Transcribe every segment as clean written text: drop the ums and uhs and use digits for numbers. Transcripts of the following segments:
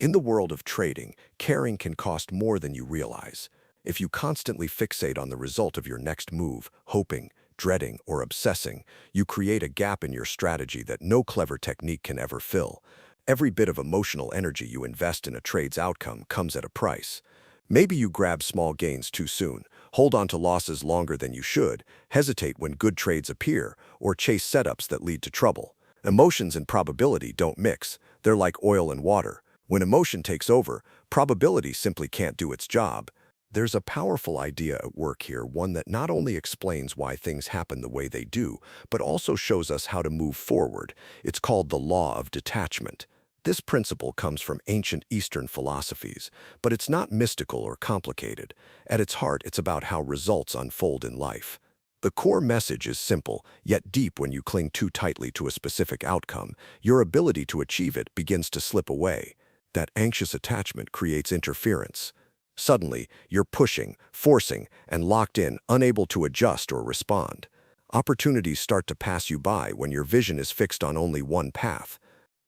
In the world of trading, caring can cost more than you realize. If you constantly fixate on the result of your next move, hoping, dreading, or obsessing, you create a gap in your strategy that no clever technique can ever fill. Every bit of emotional energy you invest in a trade's outcome comes at a price. Maybe you grab small gains too soon, hold on to losses longer than you should, hesitate when good trades appear, or chase setups that lead to trouble. Emotions and probability don't mix. They're like oil and water. When emotion takes over, probability simply can't do its job. There's a powerful idea at work here, one that not only explains why things happen the way they do, but also shows us how to move forward. It's called the Law of Detachment. This principle comes from ancient Eastern philosophies, but it's not mystical or complicated. At its heart, it's about how results unfold in life. The core message is simple, yet deep. When you cling too tightly to a specific outcome, your ability to achieve it begins to slip away. That anxious attachment creates interference. Suddenly, you're pushing, forcing, and locked in, unable to adjust or respond. Opportunities start to pass you by when your vision is fixed on only one path.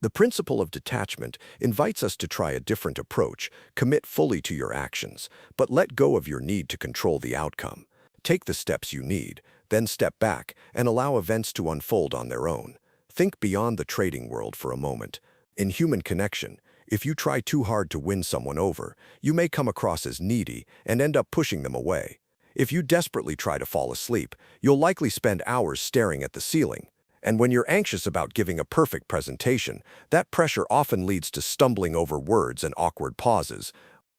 The principle of detachment invites us to try a different approach, commit fully to your actions, but let go of your need to control the outcome. Take the steps you need, then step back and allow events to unfold on their own. Think beyond the trading world for a moment. In human connection, if you try too hard to win someone over, you may come across as needy and end up pushing them away. If you desperately try to fall asleep, you'll likely spend hours staring at the ceiling. And when you're anxious about giving a perfect presentation, that pressure often leads to stumbling over words and awkward pauses.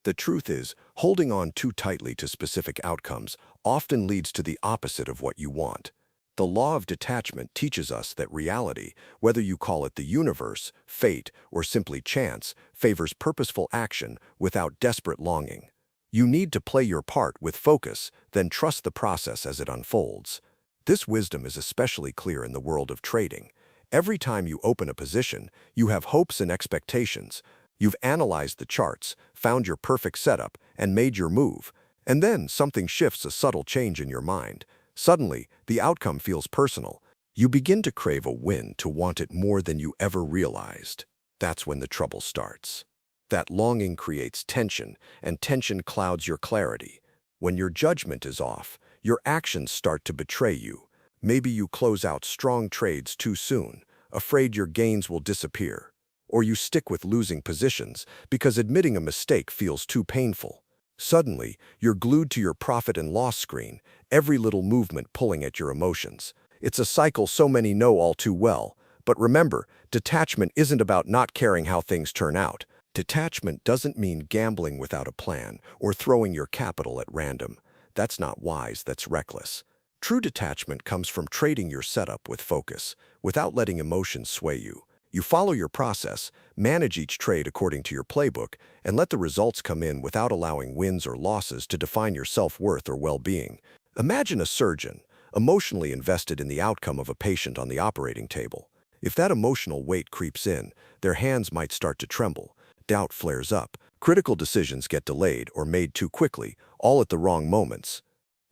The truth is, holding on too tightly to specific outcomes often leads to the opposite of what you want. The law of detachment teaches us that reality, whether you call it the universe, fate, or simply chance, favors purposeful action without desperate longing. You need to play your part with focus, then trust the process as it unfolds. This wisdom is especially clear in the world of trading. Every time you open a position, you have hopes and expectations. You've analyzed the charts, found your perfect setup, and made your move. And then something shifts, a subtle change in your mind. Suddenly, the outcome feels personal. You begin to crave a win, to want it more than you ever realized. That's when the trouble starts. That longing creates tension, and tension clouds your clarity. When your judgment is off, your actions start to betray you. Maybe you close out strong trades too soon, afraid your gains will disappear. Or you stick with losing positions because admitting a mistake feels too painful. Suddenly, you're glued to your profit and loss screen, every little movement pulling at your emotions. It's a cycle so many know all too well. But remember, detachment isn't about not caring how things turn out. Detachment doesn't mean gambling without a plan or throwing your capital at random. That's not wise, that's reckless. True detachment comes from trading your setup with focus, without letting emotions sway you. You follow your process, manage each trade according to your playbook, and let the results come in without allowing wins or losses to define your self-worth or well-being. Imagine a surgeon, emotionally invested in the outcome of a patient on the operating table. If that emotional weight creeps in, their hands might start to tremble, doubt flares up, critical decisions get delayed or made too quickly, all at the wrong moments.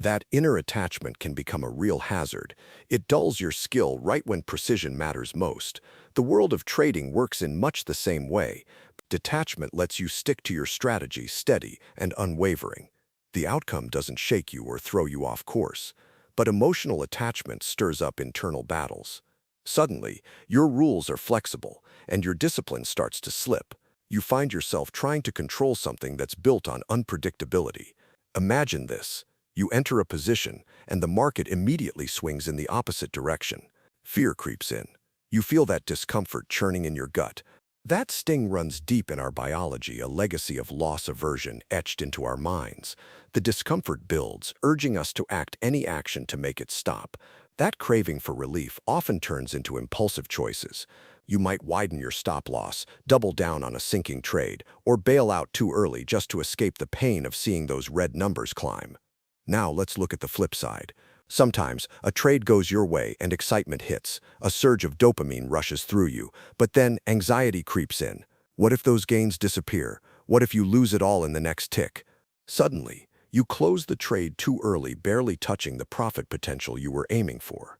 That inner attachment can become a real hazard. It dulls your skill right when precision matters most. The world of trading works in much the same way. Detachment lets you stick to your strategy, steady and unwavering. The outcome doesn't shake you or throw you off course. But emotional attachment stirs up internal battles. Suddenly, your rules are flexible, and your discipline starts to slip. You find yourself trying to control something that's built on unpredictability. Imagine this. You enter a position, and the market immediately swings in the opposite direction. Fear creeps in. You feel that discomfort churning in your gut. That sting runs deep in our biology, a legacy of loss aversion etched into our minds. The discomfort builds, urging us to act any action to make it stop. That craving for relief often turns into impulsive choices. You might widen your stop loss, double down on a sinking trade, or bail out too early just to escape the pain of seeing those red numbers climb. Now let's look at the flip side. Sometimes a trade goes your way and excitement hits. A surge of dopamine rushes through you, but then anxiety creeps in. What if those gains disappear? What if you lose it all in the next tick? Suddenly, you close the trade too early, barely touching the profit potential you were aiming for.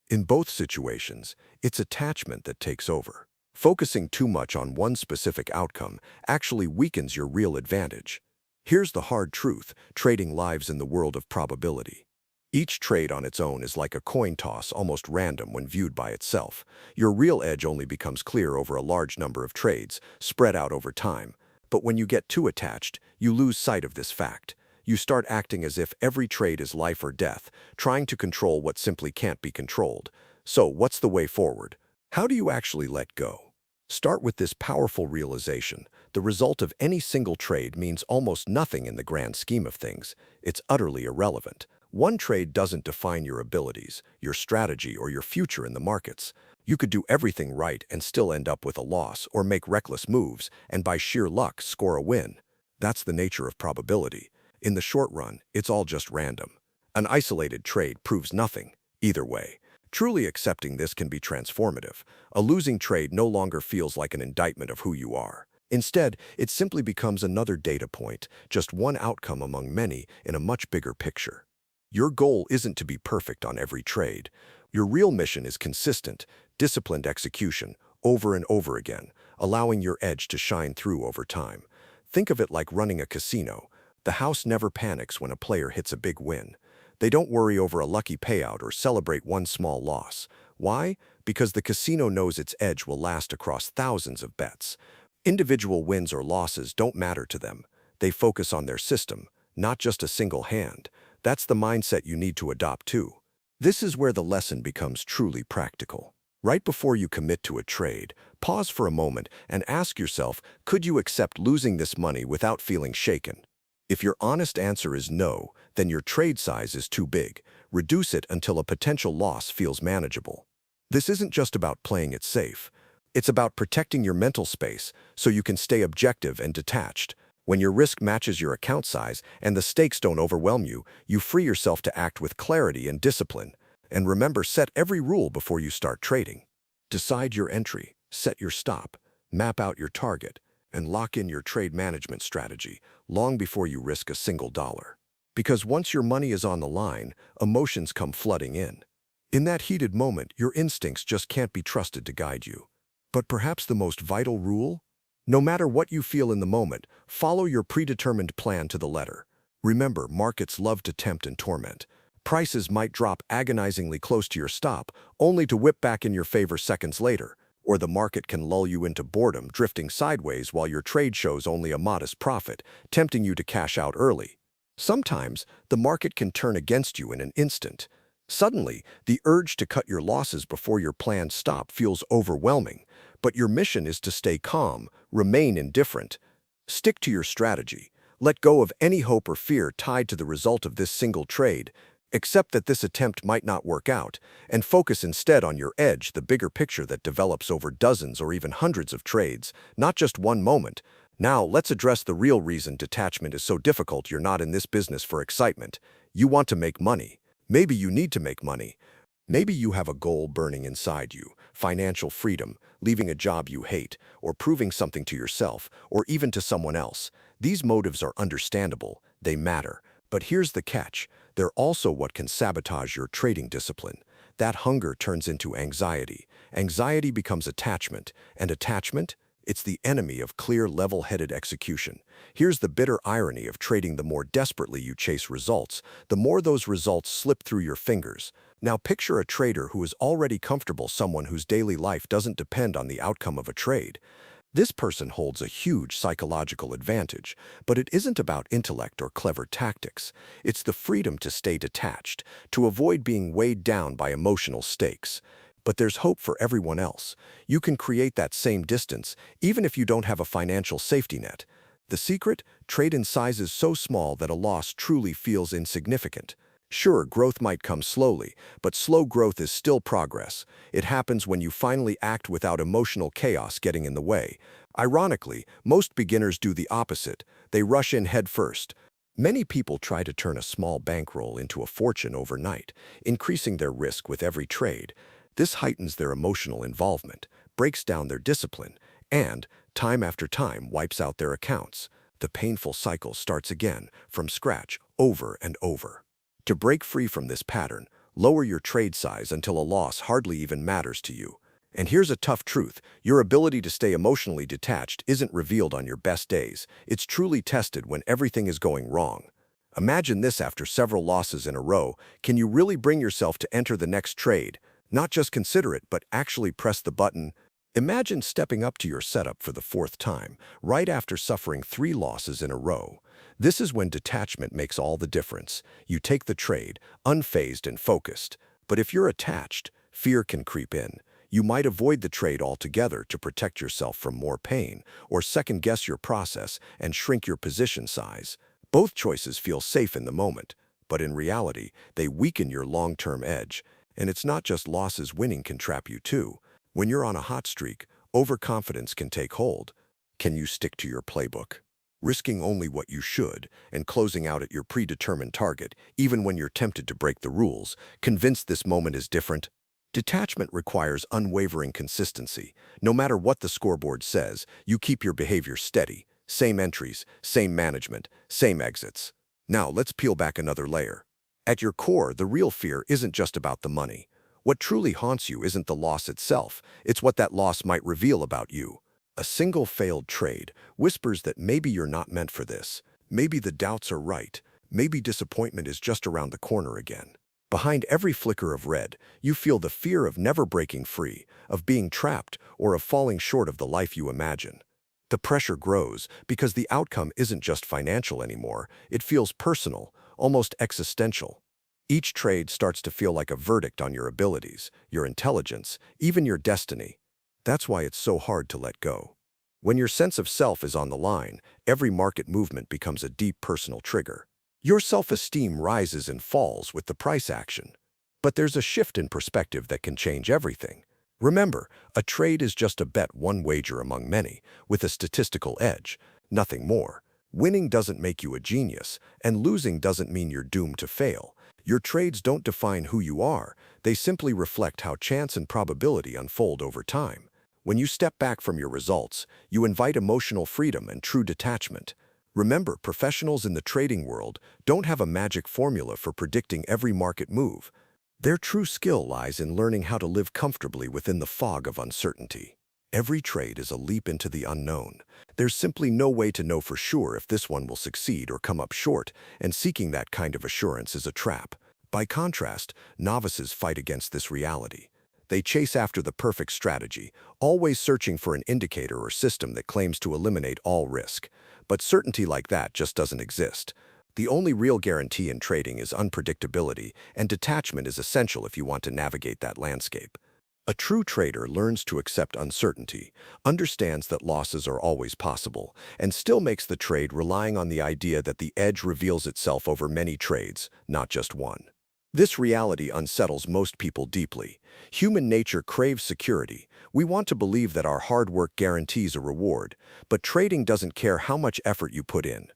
In both situations, it's attachment that takes over. Focusing too much on one specific outcome actually weakens your real advantage. Here's the hard truth: trading lives in the world of probability. Each trade on its own is like a coin toss, almost random when viewed by itself. Your real edge only becomes clear over a large number of trades, spread out over time. But when you get too attached, you lose sight of this fact. You start acting as if every trade is life or death, trying to control what simply can't be controlled. So, what's the way forward? How do you actually let go? Start with this powerful realization: the result of any single trade means almost nothing in the grand scheme of things. It's utterly irrelevant. One trade doesn't define your abilities, your strategy, or your future in the markets. You could do everything right and still end up with a loss, or make reckless moves and by sheer luck score a win. That's the nature of probability. In the short run, it's all just random. An isolated trade proves nothing, either way. Truly accepting this can be transformative. A losing trade no longer feels like an indictment of who you are. Instead, it simply becomes another data point, just one outcome among many in a much bigger picture. Your goal isn't to be perfect on every trade. Your real mission is consistent, disciplined execution, over and over again, allowing your edge to shine through over time. Think of it like running a casino. The house never panics when a player hits a big win. They don't worry over a lucky payout or celebrate one small loss. Why? Because the casino knows its edge will last across thousands of bets. Individual wins or losses don't matter to them. They focus on their system, not just a single hand. That's the mindset you need to adopt too. This is where the lesson becomes truly practical. Right before you commit to a trade, pause for a moment and ask yourself, could you accept losing this money without feeling shaken? If your honest answer is no, then your trade size is too big. Reduce it until a potential loss feels manageable. This isn't just about playing it safe. It's about protecting your mental space so you can stay objective and detached. When your risk matches your account size and the stakes don't overwhelm you, you free yourself to act with clarity and discipline. And remember, set every rule before you start trading. Decide your entry, set your stop, map out your target, and lock in your trade management strategy long before you risk a single dollar. Because once your money is on the line, emotions come flooding in. In that heated moment, your instincts just can't be trusted to guide you. But perhaps the most vital rule? No matter what you feel in the moment, follow your predetermined plan to the letter. Remember, markets love to tempt and torment. Prices might drop agonizingly close to your stop, only to whip back in your favor seconds later. Or the market can lull you into boredom, drifting sideways while your trade shows only a modest profit, tempting you to cash out early. Sometimes, the market can turn against you in an instant. Suddenly, the urge to cut your losses before your planned stop feels overwhelming. But your mission is to stay calm, remain indifferent. Stick to your strategy. Let go of any hope or fear tied to the result of this single trade. Accept that this attempt might not work out, and focus instead on your edge, the bigger picture that develops over dozens or even hundreds of trades, not just one moment. Now, let's address the real reason detachment is so difficult. You're not in this business for excitement. You want to make money. Maybe you need to make money. Maybe you have a goal burning inside you: financial freedom, leaving a job you hate, or proving something to yourself, or even to someone else. These motives are understandable, they matter. But here's the catch: they're also what can sabotage your trading discipline. That hunger turns into anxiety. Anxiety becomes attachment, and attachment? It's the enemy of clear, level-headed execution. Here's the bitter irony of trading: the more desperately you chase results, the more those results slip through your fingers. Now picture a trader who is already comfortable, someone whose daily life doesn't depend on the outcome of a trade. This person holds a huge psychological advantage, but it isn't about intellect or clever tactics. It's the freedom to stay detached, to avoid being weighed down by emotional stakes. But there's hope for everyone else. You can create that same distance, even if you don't have a financial safety net. The secret? Trade in sizes so small that a loss truly feels insignificant. Sure, growth might come slowly, but slow growth is still progress. It happens when you finally act without emotional chaos getting in the way. Ironically, most beginners do the opposite. They rush in head first. Many people try to turn a small bankroll into a fortune overnight, increasing their risk with every trade. This heightens their emotional involvement, breaks down their discipline, and, time after time, wipes out their accounts. The painful cycle starts again, from scratch, over and over. To break free from this pattern, lower your trade size until a loss hardly even matters to you. And here's a tough truth. Your ability to stay emotionally detached isn't revealed on your best days. It's truly tested when everything is going wrong. Imagine this after several losses in a row. Can you really bring yourself to enter the next trade? Not just consider it, but actually press the button. Imagine stepping up to your setup for the fourth time, right after suffering 3 losses in a row. This is when detachment makes all the difference. You take the trade, unfazed and focused. But if you're attached, fear can creep in. You might avoid the trade altogether to protect yourself from more pain, or second-guess your process and shrink your position size. Both choices feel safe in the moment, but in reality, they weaken your long-term edge. And it's not just losses, winning can trap you too. When you're on a hot streak, overconfidence can take hold. Can you stick to your playbook, risking only what you should and closing out at your predetermined target, even when you're tempted to break the rules, convinced this moment is different? Detachment requires unwavering consistency. No matter what the scoreboard says, you keep your behavior steady. Same entries, same management, same exits. Now, let's peel back another layer. At your core, the real fear isn't just about the money. What truly haunts you isn't the loss itself, it's what that loss might reveal about you. A single failed trade whispers that maybe you're not meant for this. Maybe the doubts are right. Maybe disappointment is just around the corner again. Behind every flicker of red, you feel the fear of never breaking free, of being trapped, or of falling short of the life you imagine. The pressure grows because the outcome isn't just financial anymore, it feels personal, almost existential. Each trade starts to feel like a verdict on your abilities, your intelligence, even your destiny. That's why it's so hard to let go. When your sense of self is on the line, every market movement becomes a deep personal trigger. Your self-esteem rises and falls with the price action. But there's a shift in perspective that can change everything. Remember, a trade is just a bet, one wager among many, with a statistical edge, nothing more. Winning doesn't make you a genius, and losing doesn't mean you're doomed to fail. Your trades don't define who you are, they simply reflect how chance and probability unfold over time. When you step back from your results, you invite emotional freedom and true detachment. Remember, professionals in the trading world don't have a magic formula for predicting every market move. Their true skill lies in learning how to live comfortably within the fog of uncertainty. Every trade is a leap into the unknown. There's simply no way to know for sure if this one will succeed or come up short, and seeking that kind of assurance is a trap. By contrast, novices fight against this reality. They chase after the perfect strategy, always searching for an indicator or system that claims to eliminate all risk. But certainty like that just doesn't exist. The only real guarantee in trading is unpredictability, and detachment is essential if you want to navigate that landscape. A true trader learns to accept uncertainty, understands that losses are always possible, and still makes the trade relying on the idea that the edge reveals itself over many trades, not just one. This reality unsettles most people deeply. Human nature craves security. We want to believe that our hard work guarantees a reward, but trading doesn't care how much effort you put in.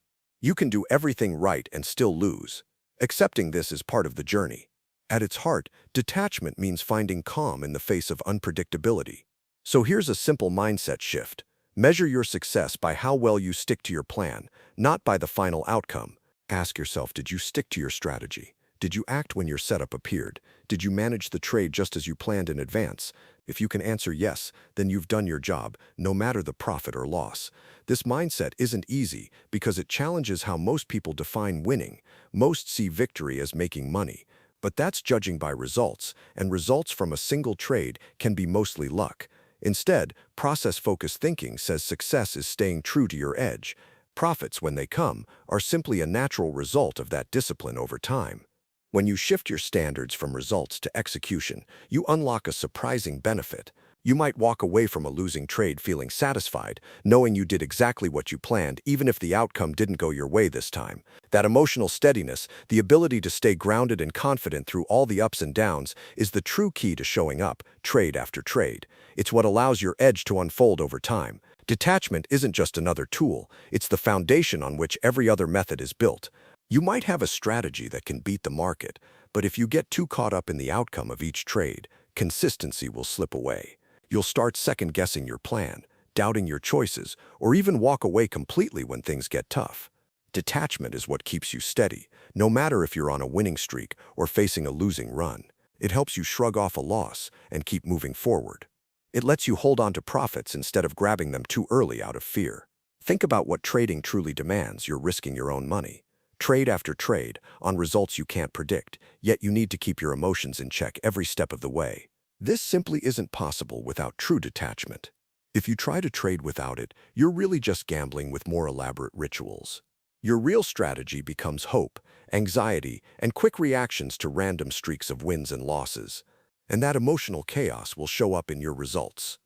You can do everything right and still lose. Accepting this is part of the journey. At its heart, detachment means finding calm in the face of unpredictability. So here's a simple mindset shift. Measure your success by how well you stick to your plan, not by the final outcome. Ask yourself, did you stick to your strategy? Did you act when your setup appeared? Did you manage the trade just as you planned in advance? If you can answer yes, then you've done your job, no matter the profit or loss. This mindset isn't easy because it challenges how most people define winning. Most see victory as making money. But that's judging by results, and results from a single trade can be mostly luck. Instead, process-focused thinking says success is staying true to your edge. Profits, when they come, are simply a natural result of that discipline over time. When you shift your standards from results to execution, you unlock a surprising benefit. You might walk away from a losing trade feeling satisfied, knowing you did exactly what you planned, even if the outcome didn't go your way this time. That emotional steadiness, the ability to stay grounded and confident through all the ups and downs, is the true key to showing up, trade after trade. It's what allows your edge to unfold over time. Detachment isn't just another tool, it's the foundation on which every other method is built. You might have a strategy that can beat the market, but if you get too caught up in the outcome of each trade, consistency will slip away. You'll start second-guessing your plan, doubting your choices, or even walk away completely when things get tough. Detachment is what keeps you steady, no matter if you're on a winning streak or facing a losing run. It helps you shrug off a loss and keep moving forward. It lets you hold on to profits instead of grabbing them too early out of fear. Think about what trading truly demands. You're risking your own money. Trade after trade, on results you can't predict, yet you need to keep your emotions in check every step of the way. This simply isn't possible without true detachment. If you try to trade without it, you're really just gambling with more elaborate rituals. Your real strategy becomes hope, anxiety, and quick reactions to random streaks of wins and losses. And that emotional chaos will show up in your results.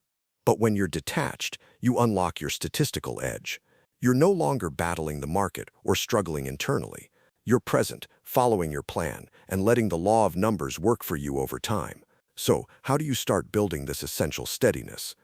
But when you're detached, you unlock your statistical edge. You're no longer battling the market or struggling internally. You're present, following your plan, and letting the law of numbers work for you over time. So, how do you start building this essential steadiness?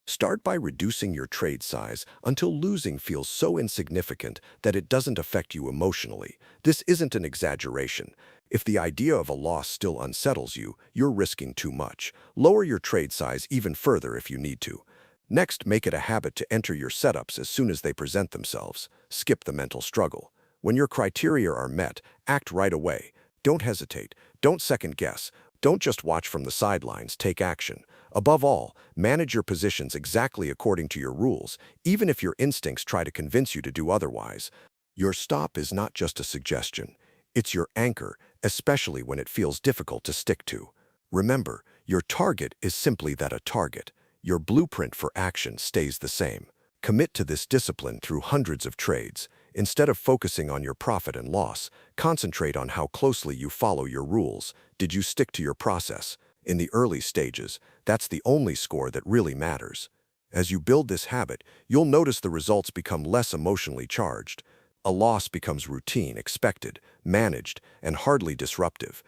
Start by reducing your trade size until losing feels so insignificant that it doesn't affect you emotionally. This isn't an exaggeration. If the idea of a loss still unsettles you, you're risking too much. Lower your trade size even further if you need to. Next, make it a habit to enter your setups as soon as they present themselves. Skip the mental struggle. When your criteria are met, act right away. Don't hesitate. Don't second guess. Don't just watch from the sidelines. Take action. Above all, manage your positions exactly according to your rules, even if your instincts try to convince you to do otherwise. Your stop is not just a suggestion. It's your anchor, especially when it feels difficult to stick to. Remember, your target is simply that, a target. Your blueprint for action stays the same. Commit to this discipline through hundreds of trades. Instead of focusing on your profit and loss, concentrate on how closely you follow your rules. Did you stick to your process? In the early stages, that's the only score that really matters. As you build this habit, you'll notice the results become less emotionally charged. A loss becomes routine, expected, managed, and hardly disruptive.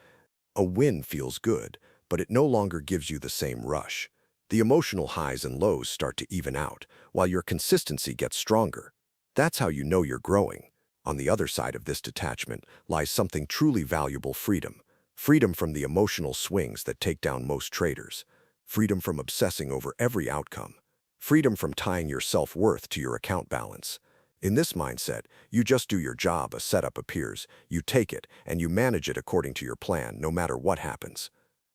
A win feels good, but it no longer gives you the same rush. The emotional highs and lows start to even out, while your consistency gets stronger. That's how you know you're growing. On the other side of this detachment lies something truly valuable: freedom. Freedom from the emotional swings that take down most traders. Freedom from obsessing over every outcome. Freedom from tying your self-worth to your account balance. In this mindset, you just do your job. A setup appears, you take it, and you manage it according to your plan, no matter what happens.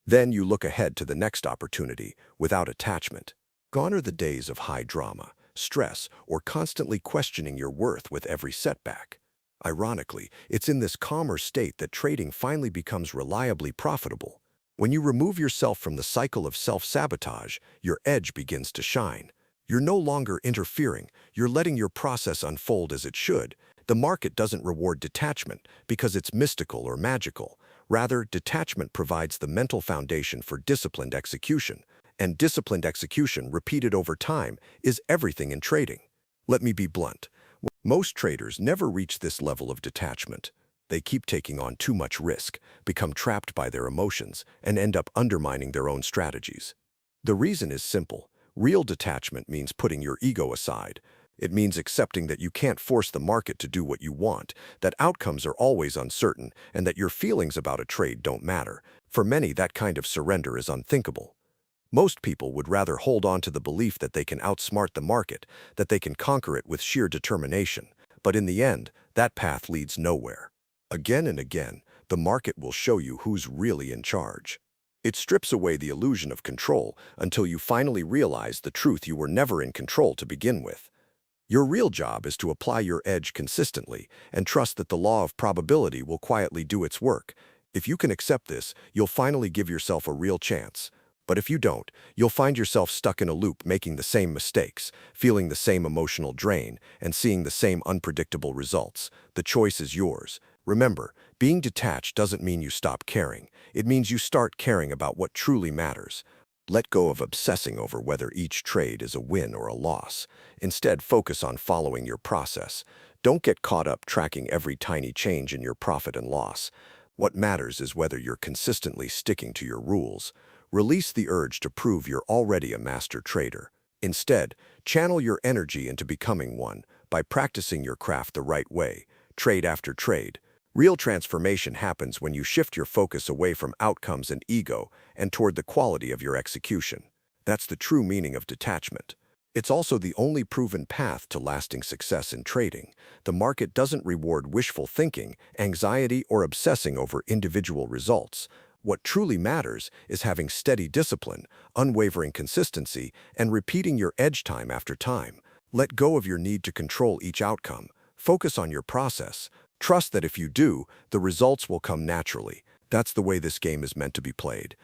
Then you look ahead to the next opportunity without attachment. Gone are the days of high drama, stress, or constantly questioning your worth with every setback. Ironically, it's in this calmer state that trading finally becomes reliably profitable. When you remove yourself from the cycle of self-sabotage, your edge begins to shine. You're no longer interfering, you're letting your process unfold as it should. The market doesn't reward detachment because it's mystical or magical. Rather, detachment provides the mental foundation for disciplined execution. And disciplined execution, repeated over time, is everything in trading. Let me be blunt. Most traders never reach this level of detachment. They keep taking on too much risk, become trapped by their emotions, and end up undermining their own strategies. The reason is simple. Real detachment means putting your ego aside. It means accepting that you can't force the market to do what you want, that outcomes are always uncertain, and that your feelings about a trade don't matter. For many, that kind of surrender is unthinkable. Most people would rather hold on to the belief that they can outsmart the market, that they can conquer it with sheer determination. But in the end, that path leads nowhere. Again and again, the market will show you who's really in charge. It strips away the illusion of control until you finally realize the truth: you were never in control to begin with. Your real job is to apply your edge consistently and trust that the law of probability will quietly do its work. If you can accept this, you'll finally give yourself a real chance. But if you don't, you'll find yourself stuck in a loop, making the same mistakes, feeling the same emotional drain, and seeing the same unpredictable results. The choice is yours. Remember, being detached doesn't mean you stop caring. It means you start caring about what truly matters. Let go of obsessing over whether each trade is a win or a loss. Instead, focus on following your process. Don't get caught up tracking every tiny change in your profit and loss. What matters is whether you're consistently sticking to your rules. Release the urge to prove you're already a master trader. Instead, channel your energy into becoming one by practicing your craft the right way, trade after trade. Real transformation happens when you shift your focus away from outcomes and ego and toward the quality of your execution. That's the true meaning of detachment. It's also the only proven path to lasting success in trading. The market doesn't reward wishful thinking, anxiety, or obsessing over individual results. What truly matters is having steady discipline, unwavering consistency, and repeating your edge time after time. Let go of your need to control each outcome. Focus on your process. Trust that if you do, the results will come naturally. That's the way this game is meant to be played.